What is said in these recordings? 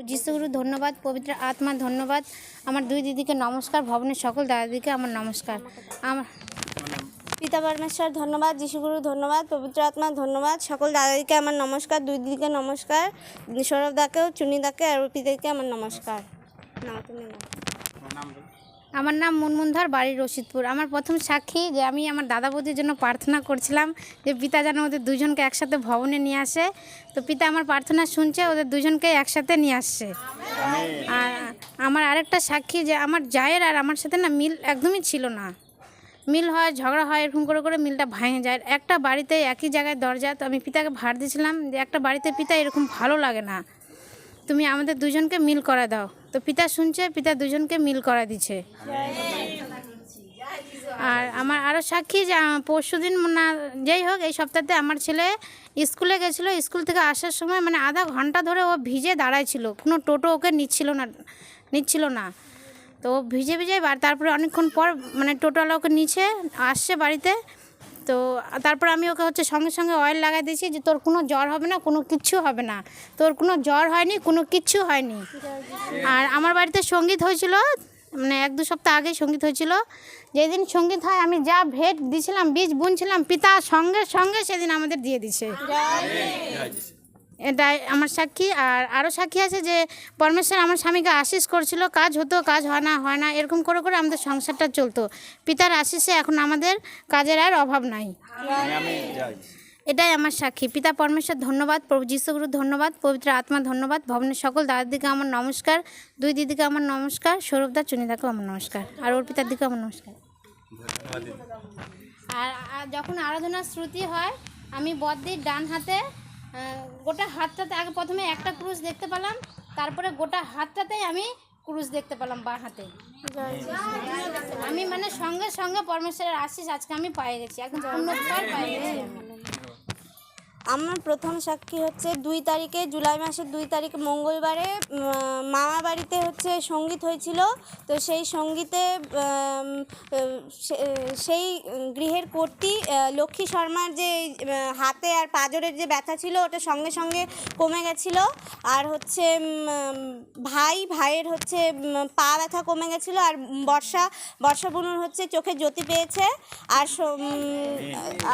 যিশুগুরু ধন্যবাদ, পবিত্র আত্মা ধন্যবাদ। আমার দুই দিদিকে নমস্কার, ভবনের সকল দাদাদিকে আমার নমস্কার। আমার পিতা পরমেশ্বর ধন্যবাদ, যিশুগুরু ধন্যবাদ, পবিত্র আত্মা ধন্যবাদ, সকল দাদাদিকে আমার নমস্কার, দুই দিদিকে নমস্কার, সৌরভদাকেও, চুনিদাকে আর পিতাকে আমার নমস্কার। আমার নাম মুনমুনধর, বাড়ি রশিদপুর। আমার প্রথম সাক্ষী যে আমি আমার দাদা বৌদির জন্য প্রার্থনা করছিলাম যে পিতা যেন ওদের দুজনকে একসাথে ভবনে নিয়ে আসে। তো পিতা আমার প্রার্থনা শুনছে, ওদের দুজনকে একসাথে নিয়ে আসছে। আর আমার আরেকটা সাক্ষী যে আমার জায়ের আর আমার সাথে না মিল একদমই ছিল না। মিল হয়, ঝগড়া হয়, এরকম করে করে মিলটা ভেঙে যায়। একটা বাড়িতে একই জায়গায় দরজা, তো আমি পিতাকে ভার দিয়েছিলাম যে একটা বাড়িতে পিতা এরকম ভালো লাগে না, তুমি আমাদের দুজনকে মিল করা দাও। তো পিতা শুনছে, পিতা দুজনকে মিল করা দিচ্ছে। আর আমার আরও সাক্ষী যে পরশু দিন না যেই হোক এই সপ্তাহে আমার ছেলে স্কুলে গেছিলো। স্কুল থেকে আসার সময় মানে আধা ঘন্টা ধরে ও ভিজে দাঁড়াইছিল, কোনো টোটো ওকে নিচ্ছিল না। তো ও ভিজে তারপরে অনেকক্ষণ পর মানে টোটোওয়ালা ওকে নিচে আসছে বাড়িতে। তো তারপর আমি ওকে সঙ্গে সঙ্গে অয়েল লাগাই দিয়েছি যে তোর কোনো জ্বর হবে না, কোনো কিচ্ছু হবে না, তোর কোনো জ্বর হয়নি, কোনো কিচ্ছু হয়নি। আর আমার বাড়িতে সঙ্গীত হয়েছিল, মানে 1-2 সপ্তাহ আগে সঙ্গীত হয়েছিল। যেদিন সঙ্গীত হয় আমি যা ভেট দিয়েছিলাম, বীজ বুনছিলাম, পিতা সঙ্গে সঙ্গে সেদিন আমাদের দিয়ে দিছে। এটাই আমার সাক্ষী। আর আরও সাক্ষী আছে যে পরমেশ্বর আমার স্বামীকে আশীষ করছিল, কাজ হতো, কাজ হয় না এরকম করে করে আমাদের সংসারটা চলতো। পিতার আশীষে এখন আমাদের কাজের আর অভাব নাই। এটাই আমার সাক্ষী। পিতা পরমেশ্বর ধন্যবাদ, প্রভু যিশুগুরু ধন্যবাদ, পবিত্র আত্মা ধন্যবাদ, ভবনের সকল দাদাদিকে আমার নমস্কার, দুই দিদিকে আমার নমস্কার, সৌরভদা চুনিদাকেও আমার নমস্কার, আর ওর পিতার দিকে আমার নমস্কার। আর যখন আরাধনার শ্রুতি হয় আমি বদ্দির ডান হাতে গোটা হাতটাতে আগে প্রথমে একটা ক্রুশ দেখতে পেলাম, তারপরে গোটা হাতটাতেই আমি ক্রুশ দেখতে পেলাম বাঁ হাতে। আমি মানে সঙ্গে সঙ্গে পরমেশ্বরের আশীষ আজকে আমি পেয়ে গেছি, একদম পূর্ণফল পেয়ে গেছি। আমার প্রথম সাক্ষী হচ্ছে 2 তারিখে, জুলাই মাসের 2 তারিখে মঙ্গলবারে মামা বাড়িতে সঙ্গীত হয়েছিল। তো সেই সঙ্গীতে সেই গৃহের কর্ত্রী লক্ষ্মী শর্মার যে হাতে আর পাঁজরের যে ব্যথা ছিল ওটা সঙ্গে সঙ্গে কমে গেছিলো। আর ভাইয়ের পা ব্যথা কমে গেছিলো। আর বর্ষা বুনুর চোখে জ্যোতি পেয়েছে।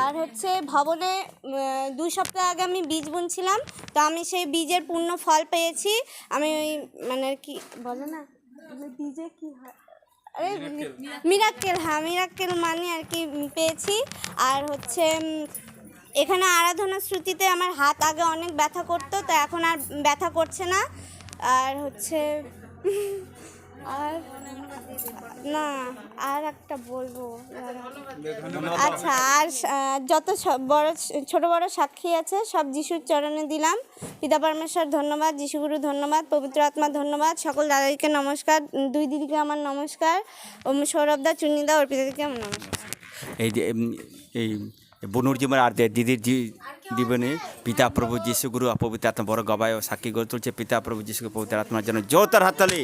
আর ভবনে 2 সপ্তাহ আগে আমি বীজ বুনছিলাম, তো আমি সেই বীজের পূর্ণ ফল পেয়েছি। আমি ওই মানে আর কি বলে না বীজে কি হয়, আরে মিরাক্কেল মানে আর কি পেয়েছি। আর এখানে আরাধনা শ্রুতিতে আমার হাত আগে অনেক ব্যথা করতো, তো এখন আর ব্যথা করছে না। আর আর একটা বলবো, আচ্ছা, আর যত ছোট বড় সাক্ষী আছে সব যিশুর চরণে দিলাম। পিতা পরমেশ্বর ধন্যবাদ, যিশুগুরু ধন্যবাদ, পবিত্র আত্মা ধন্যবাদ, সকল দাদাদিকে নমস্কার, দুই দিদিকে আমার নমস্কার, সৌরভদা, চুন্নিদা, অর্পিতাদিকে আমার নমস্কার। এই বনুর জীবন আর দিদির জীবনে পিতা প্রভু যিশুগুরু পবিত্র আত্মা বড় গবায় ও সাক্ষী গড়ে তুলছে। পিতা প্রভু যিশু পবিত্র আত্মার জন্য জোরদার হাততালি।